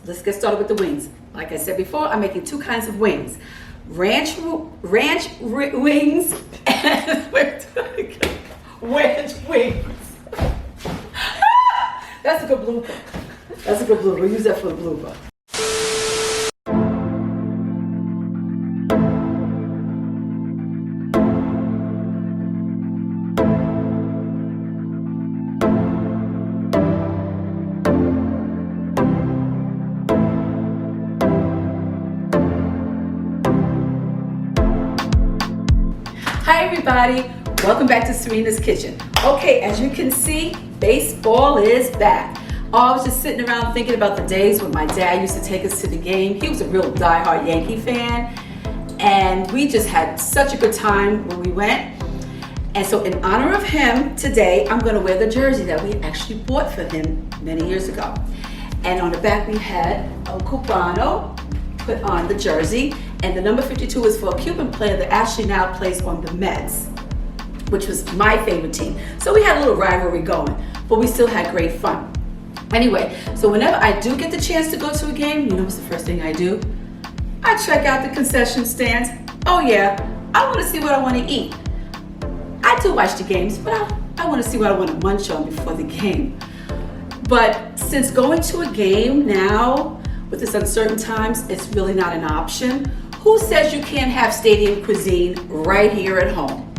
Let's get started with the wings. Like I said before, I'm making two kinds of wings. Ranch wings and ranch wings. That's a good blooper. That's a good blooper. We'll use that for a blooper. Hi everybody, welcome back to Serena's Kitchen. Okay, as you can see, baseball is back. I was just sitting around thinking about the days when my dad used to take us to the game. He was a real diehard Yankee fan, and we just had such a good time when we went. And so in honor of him, today I'm going to wear the jersey that we actually bought for him many years ago. And on the back we had El Cubano put on the jersey, and the number 52 is for a Cuban player that actually now plays on the Mets, which was my favorite team. So we had a little rivalry going, but we still had great fun. Anyway, so whenever I do get the chance to go to a game, you know what's the first thing I do? I check out the concession stands. Oh yeah, I want to see what I want to eat. I do watch the games, but I want to see what I want to munch on before the game. But since going to a game now, with this uncertain times, it's really not an option. Who says you can't have stadium cuisine right here at home?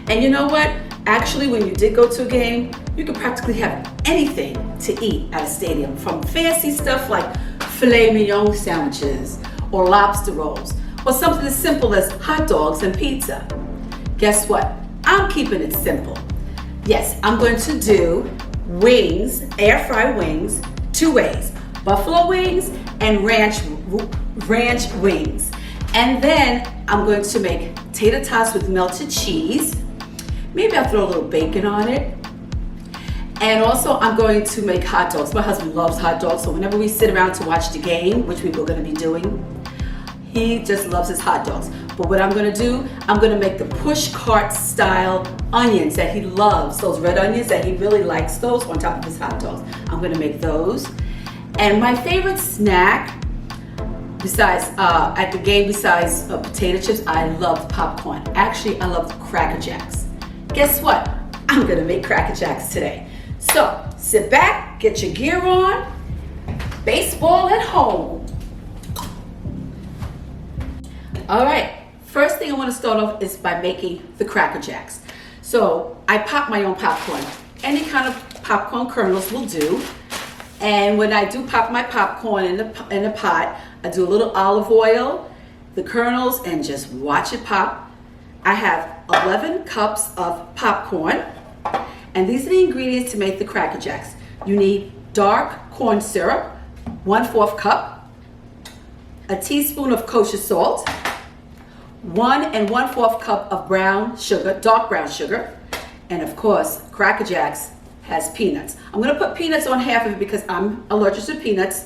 And you know what? Actually, when you did go to a game, you could practically have anything to eat at a stadium, from fancy stuff like filet mignon sandwiches or lobster rolls, or something as simple as hot dogs and pizza. Guess what? I'm keeping it simple. Yes, I'm going to do wings, air fry wings, two ways. Buffalo wings and ranch wings. And then I'm going to make tater tots with melted cheese. Maybe I'll throw a little bacon on it. And also I'm going to make hot dogs. My husband loves hot dogs, so whenever we sit around to watch the game, which we were going to be doing, he just loves his hot dogs. But what I'm going to do, I'm going to make the push cart style onions that he loves, those red onions that he really likes, those on top of his hot dogs. I'm going to make those. And my favorite snack, besides at the game, besides potato chips, I love popcorn. Actually, I love Cracker Jacks. Guess what? I'm gonna make Cracker Jacks today. So sit back, get your gear on, baseball at home. All right, first thing I want to start off is by making the Cracker Jacks. So I pop my own popcorn. Any kind of popcorn kernels will do. And when I do pop my popcorn in the pot, I do a little olive oil, the kernels, and just watch it pop. I have 11 cups of popcorn, and these are the ingredients to make the Cracker Jacks. You need dark corn syrup, 1/4 cup, a teaspoon of kosher salt, 1 1/4 cup of brown sugar, dark brown sugar, and of course, Cracker Jacks has peanuts. I'm gonna put peanuts on half of it because I'm allergic to peanuts,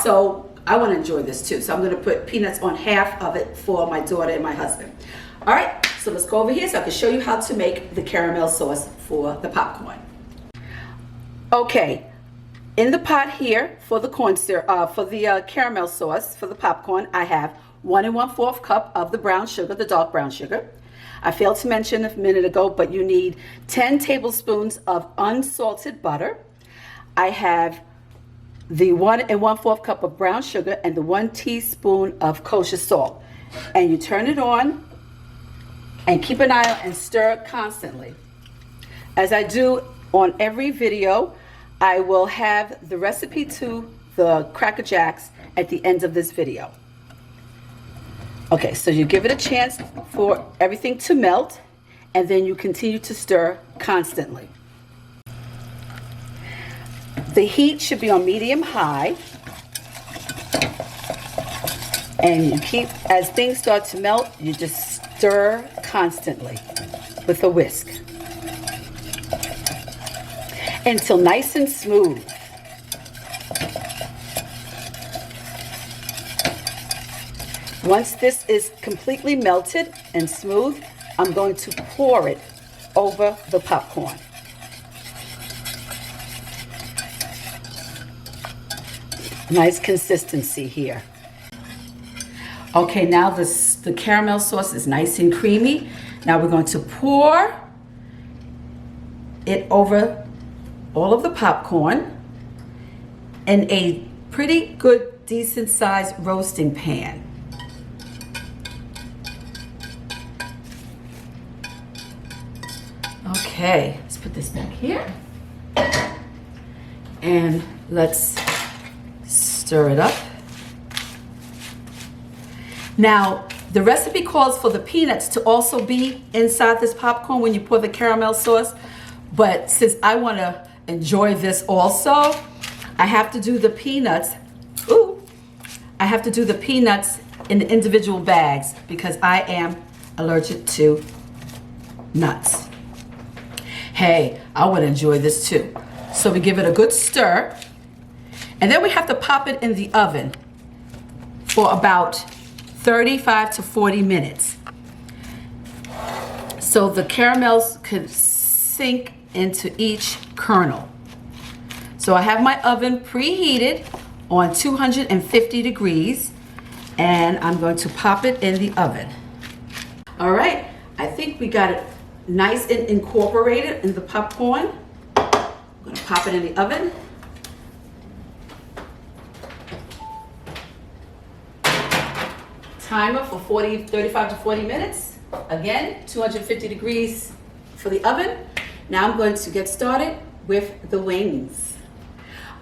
so I wanna enjoy this too. So I'm gonna put peanuts on half of it for my daughter and my husband. All right, so let's go over here so I can show you how to make the caramel sauce for the popcorn. Okay, in the pot here for the corn syrup, for the caramel sauce for the popcorn, I have 1 1/4 cup of the brown sugar, the dark brown sugar. I failed to mention a minute ago, but you need 10 tablespoons of unsalted butter. I have the 1 1/4 cup of brown sugar and the 1 teaspoon of kosher salt. And you turn it on and keep an eye on and stir constantly. As I do on every video, I will have the recipe to the Cracker Jacks at the end of this video. Okay, so you give it a chance for everything to melt, and then you continue to stir constantly. The heat should be on medium-high, and you keep, as things start to melt, you just stir constantly with a whisk until nice and smooth. Once this is completely melted and smooth, I'm going to pour it over the popcorn. Nice consistency here. Okay, now the caramel sauce is nice and creamy. Now we're going to pour it over all of the popcorn in a pretty good, decent sized roasting pan. Okay, let's put this back here. And let's stir it up. Now, the recipe calls for the peanuts to also be inside this popcorn when you pour the caramel sauce. But since I want to enjoy this also, I have to do the peanuts. I have to do the peanuts in the individual bags because I am allergic to nuts. Hey, I want to enjoy this too. So we give it a good stir. And then we have to pop it in the oven for about 35 to 40 minutes. So the caramels could sink into each kernel. So I have my oven preheated on 250 degrees and I'm going to pop it in the oven. All right, I think we got it nice and incorporated in the popcorn. I'm going to pop it in the oven. Timer for 35 to 40 minutes. Again, 250 degrees for the oven. Now I'm going to get started with the wings.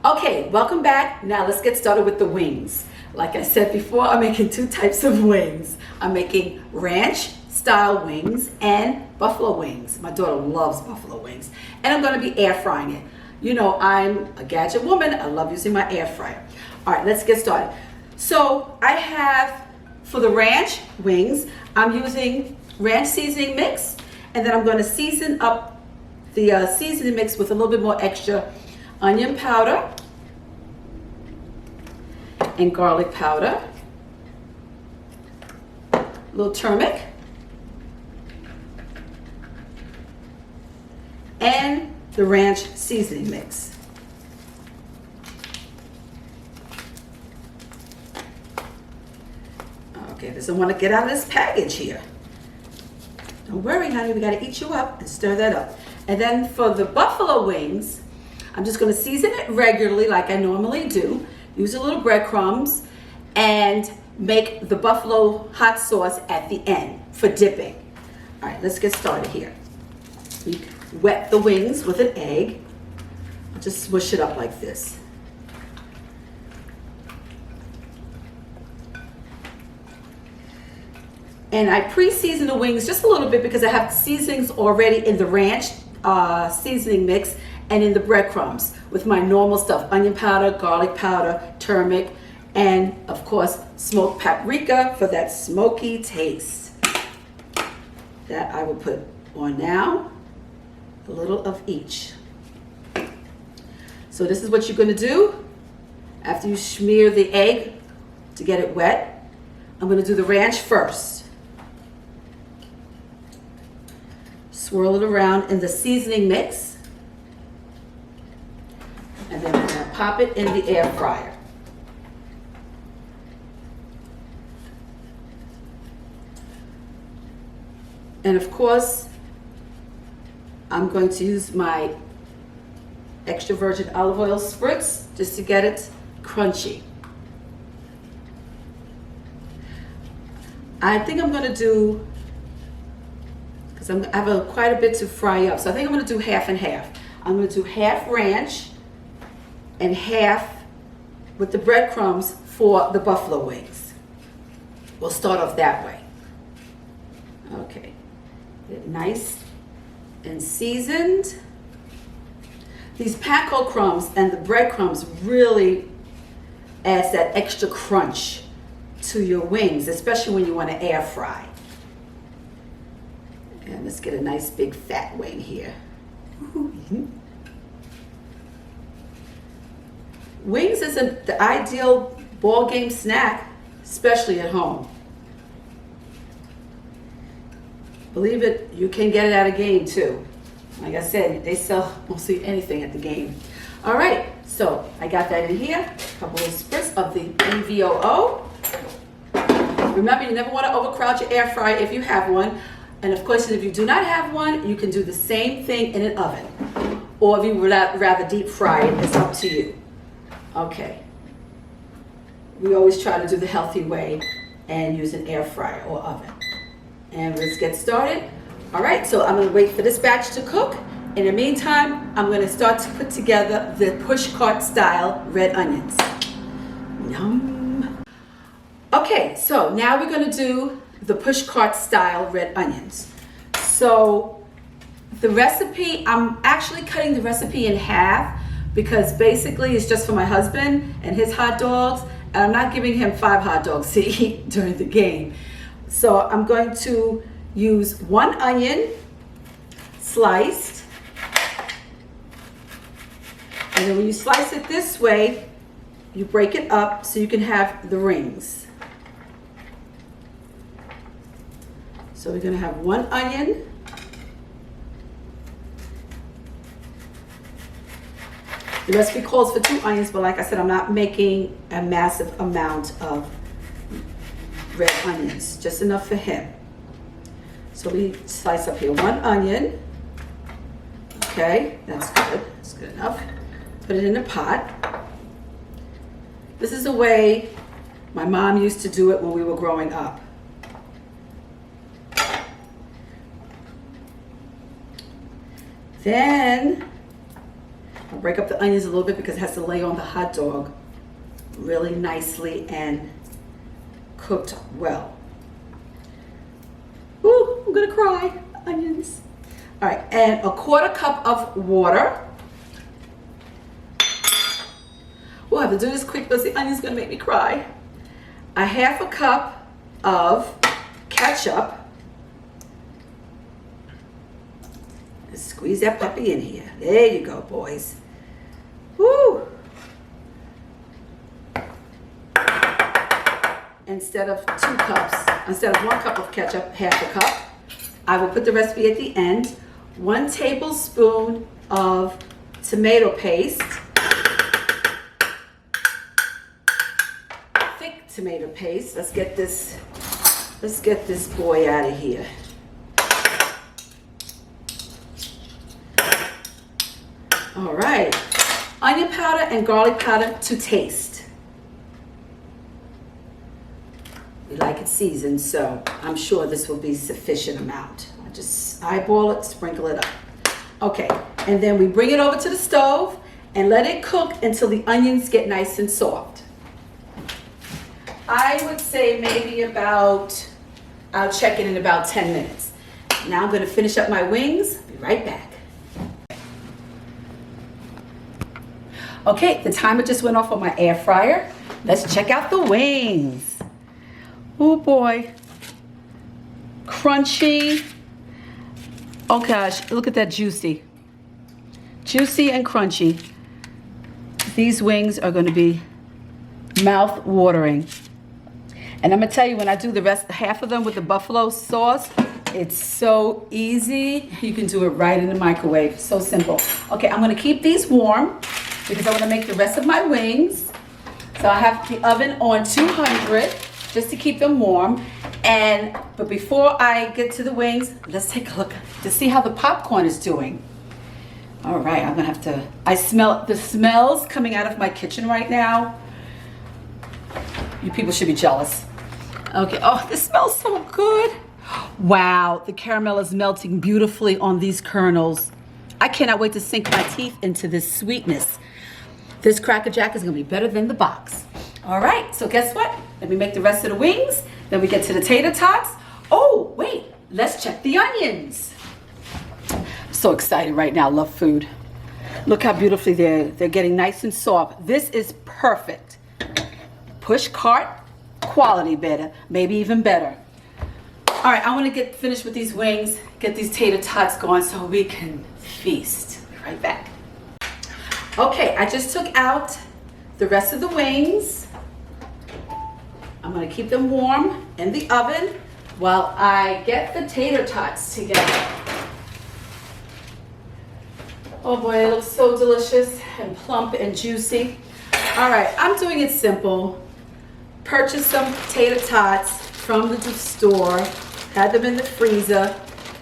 Okay, welcome back. Now let's get started with the wings. Like I said before, I'm making two types of wings. I'm making ranch style wings and buffalo wings. My daughter loves buffalo wings. And I'm going to be air frying it. You know, I'm a gadget woman. I love using my air fryer. All right, let's get started. So I have, for the ranch wings, I'm using ranch seasoning mix. And then I'm going to season up the seasoning mix with a little bit more extra onion powder and garlic powder, a little turmeric, and the ranch seasoning mix. Okay, doesn't want to get out of this package here. Don't worry, honey, we got to eat you up and stir that up. And then for the buffalo wings, I'm just going to season it regularly like I normally do. Use a little breadcrumbs and make the buffalo hot sauce at the end for dipping. All right, let's get started here. You wet the wings with an egg. I'll just smush it up like this. And I pre-season the wings just a little bit because I have seasonings already in the ranch seasoning mix and in the breadcrumbs with my normal stuff, onion powder, garlic powder, turmeric, and of course, smoked paprika for that smoky taste. That I will put on now, a little of each. So this is what you're gonna do after you smear the egg to get it wet. I'm gonna do the ranch first. Swirl it around in the seasoning mix. And then we're going to pop it in the air fryer. And of course, I'm going to use my extra virgin olive oil spritz just to get it crunchy. I think I'm going to do, because I have quite a bit to fry up, so I think I'm going to do half and half. I'm going to do half ranch and half with the breadcrumbs for the buffalo wings. We'll start off that way. Okay, get it nice and seasoned. These panko crumbs and the breadcrumbs really adds that extra crunch to your wings, especially when you want to air fry. And let's get a nice big fat wing here. Wings is the ideal ball game snack, especially at home. Believe it, you can get it at a game too. Like I said, they sell mostly anything at the game. All right, So I got that in here, a couple of spritz of the NVOO. Remember, you never want to overcrowd your air fryer if you have one. And of course, if you do not have one, you can do the same thing in an oven. Or if you would rather deep fry it, it's up to you. Okay. We always try to do the healthy way and use an air fryer or oven. And let's get started. All right, so I'm gonna wait for this batch to cook. In the meantime, I'm gonna start to put together the push cart style red onions. Yum. Okay, so now we're gonna do the push cart style red onions. So the recipe, I'm actually cutting the recipe in half because basically it's just for my husband and his hot dogs, and I'm not giving him 5 hot dogs to eat during the game. So I'm going to use 1 onion sliced, and then when you slice it this way, you break it up so you can have the rings. So we're gonna have 1 onion. The recipe calls for 2 onions, but like I said, I'm not making a massive amount of red onions, just enough for him. So we slice up here 1 onion. Okay, that's good. That's good enough. Put it in a pot. This is the way my mom used to do it when we were growing up. Then I'll break up the onions a little bit because it has to lay on the hot dog really nicely and cooked well. Ooh, I'm gonna cry. Onions. All right, and 1/4 cup of water. We'll have to do this quick because the onion's gonna make me cry. 1/2 cup of ketchup. Just squeeze that puppy in here. There you go, boys. Woo! Instead of 2 cups, instead of 1 cup of ketchup, 1/2 cup. I will put the recipe at the end. 1 tablespoon of tomato paste. Thick tomato paste. Let's get this boy out of here. All right. Onion powder and garlic powder to taste. We like it seasoned, so I'm sure this will be sufficient amount. I just eyeball it, sprinkle it up. Okay, and then we bring it over to the stove and let it cook until the onions get nice and soft. I would say maybe about, I'll check it in about 10 minutes. Now I'm gonna finish up my wings, be right back. Okay, the timer just went off on my air fryer. Let's check out the wings. Oh boy, crunchy. Oh gosh, look at that juicy. Juicy and crunchy. These wings are gonna be mouth watering. And I'm gonna tell you, when I do the rest, half of them with the buffalo sauce, it's so easy. You can do it right in the microwave, so simple. Okay, I'm gonna keep these warm because I wanna make the rest of my wings. So I have the oven on 200 just to keep them warm. But before I get to the wings, let's take a look to see how the popcorn is doing. All right, I'm gonna have to, I smell the smells coming out of my kitchen right now. You people should be jealous. Okay, oh, this smells so good. Wow, the caramel is melting beautifully on these kernels. I cannot wait to sink my teeth into this sweetness. This Cracker Jack is gonna be better than the box. All right, so guess what? Let me make the rest of the wings, then we get to the tater tots. Oh, wait, let's check the onions. I'm so excited right now, love food. Look how beautifully they're getting nice and soft. This is perfect. Push cart, quality better, maybe even better. All right, I wanna get finished with these wings, get these tater tots going so we can feast. Be right back. Okay, I just took out the rest of the wings. I'm gonna keep them warm in the oven while I get the tater tots together. Oh boy, it looks so delicious and plump and juicy. All right, I'm doing it simple. Purchased some tater tots from the store, had them in the freezer.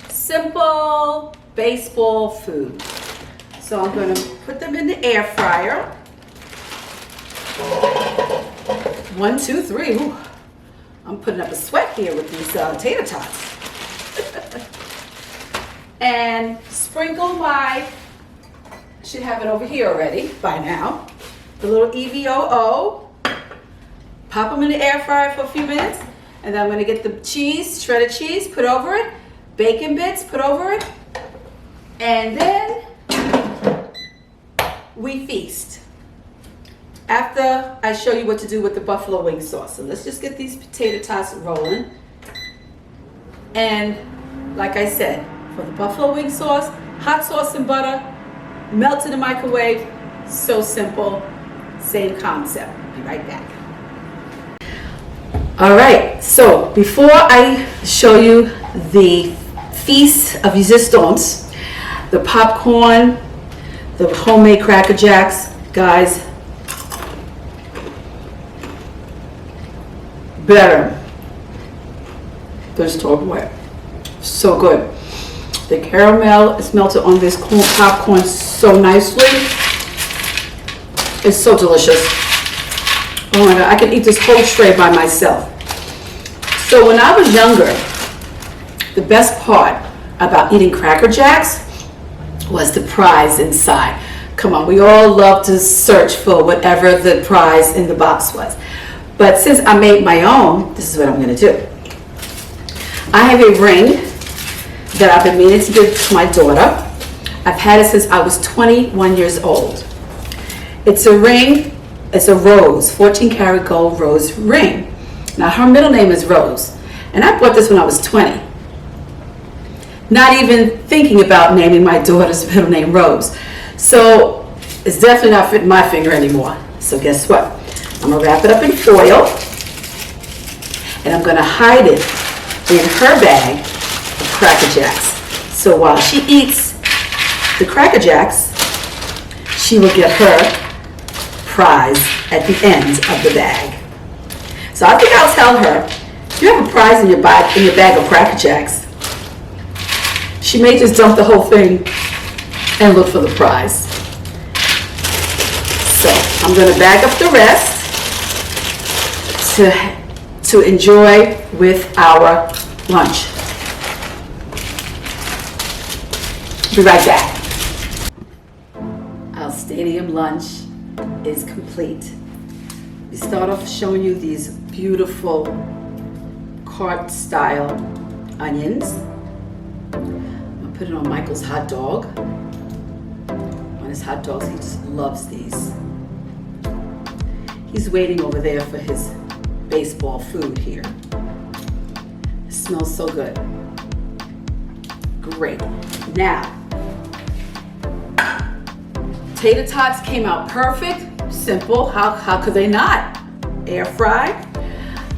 Simple baseball food. So I'm going to put them in the air fryer. 1, 2, 3. Ooh. I'm putting up a sweat here with these tater tots. And sprinkle my, should have it over here already by now, the little EVOO. Pop them in the air fryer for a few minutes. And then I'm going to get the cheese, shredded cheese, put over it. Bacon bits, put over it. And then we feast. After I show you what to do with the buffalo wing sauce. So let's just get these potato tots rolling. And like I said, for the buffalo wing sauce, hot sauce and butter, melt in the microwave. So simple, same concept. Be right back. All right, so before I show you the feast of resistance, the popcorn, the homemade Cracker Jacks, guys, better than store bought. So good. The caramel is melted on this popcorn so nicely. It's so delicious. Oh my God, I can eat this whole tray by myself. So when I was younger, the best part about eating Cracker Jacks was the prize inside. Come on, we all love to search for whatever the prize in the box was. But since I made my own, this is what I'm gonna do. I have a ring that I've been meaning to give to my daughter. I've had it since I was 21 years old. It's a ring, it's a rose, 14 karat gold rose ring. Now her middle name is Rose, and I bought this when I was 20. Not even thinking about naming my daughter's middle name Rose. So it's definitely not fitting my finger anymore. So guess what? I'm gonna wrap it up in foil, and I'm gonna hide it in her bag of Cracker Jacks. So while she eats the Cracker Jacks, she will get her prize at the end of the bag. So I think I'll tell her, if you have a prize in your bag of Cracker Jacks, she may just dump the whole thing and look for the prize. So I'm going to bag up the rest to enjoy with our lunch. Be right back. Our stadium lunch is complete. We start off showing you these beautiful cart style onions. I'm gonna put it on Michael's hot dog. On his hot dogs, he just loves these. He's waiting over there for his baseball food here. It smells so good. Great. Now, tater tots came out perfect, simple. How could they not? Air fry.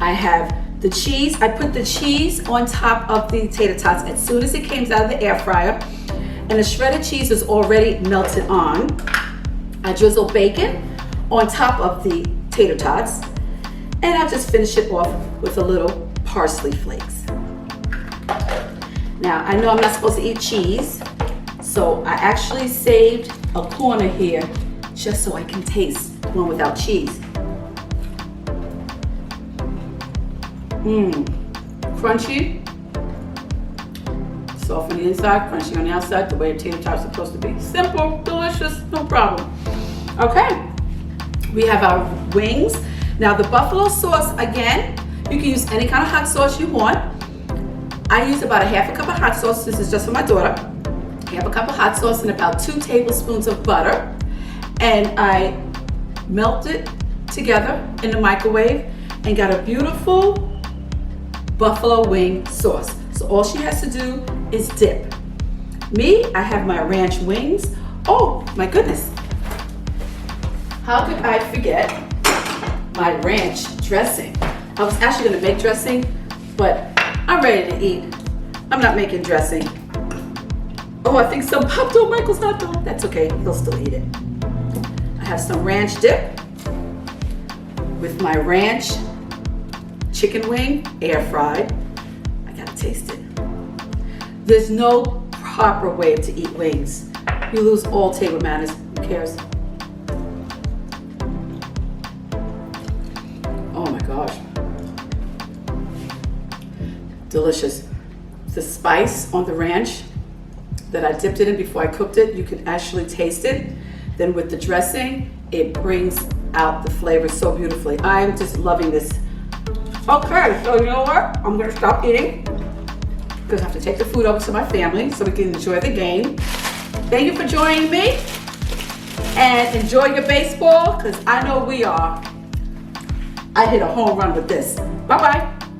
I have the cheese. I put the cheese on top of the tater tots as soon as it came out of the air fryer. And the shredded cheese is already melted on. I drizzle bacon on top of the tater tots. And I'll just finish it off with a little parsley flakes. Now, I know I'm not supposed to eat cheese, so I actually saved a corner here just so I can taste one without cheese. Crunchy, soft on the inside, crunchy on the outside, the way tater tots are supposed to be. Simple, delicious, no problem. Okay, we have our wings. Now the buffalo sauce, again, you can use any kind of hot sauce you want. I use about a half a cup of hot sauce. This is just for my daughter. Half a cup of hot sauce and about 2 tablespoons of butter. And I melt it together in the microwave and got a beautiful buffalo wing sauce. So all she has to do is dip. Me, I have my ranch wings. Oh my goodness. How could I forget my ranch dressing? I was actually gonna make dressing, but I'm ready to eat. I'm not making dressing. Oh, I think some popped on Michael's hot dog. That's okay, he'll still eat it. I have some ranch dip with my ranch chicken wing, air fried. I gotta taste it. There's no proper way to eat wings. You lose all table manners. Who cares? Oh my gosh. Delicious. The spice on the ranch that I dipped it in before I cooked it, you can actually taste it. Then with the dressing, it brings out the flavor so beautifully. I'm just loving this. Okay, so you know what? I'm gonna stop eating because I have to take the food over to my family so we can enjoy the game. Thank you for joining me, and enjoy your baseball because I know we are. I hit a home run with this. Bye-bye.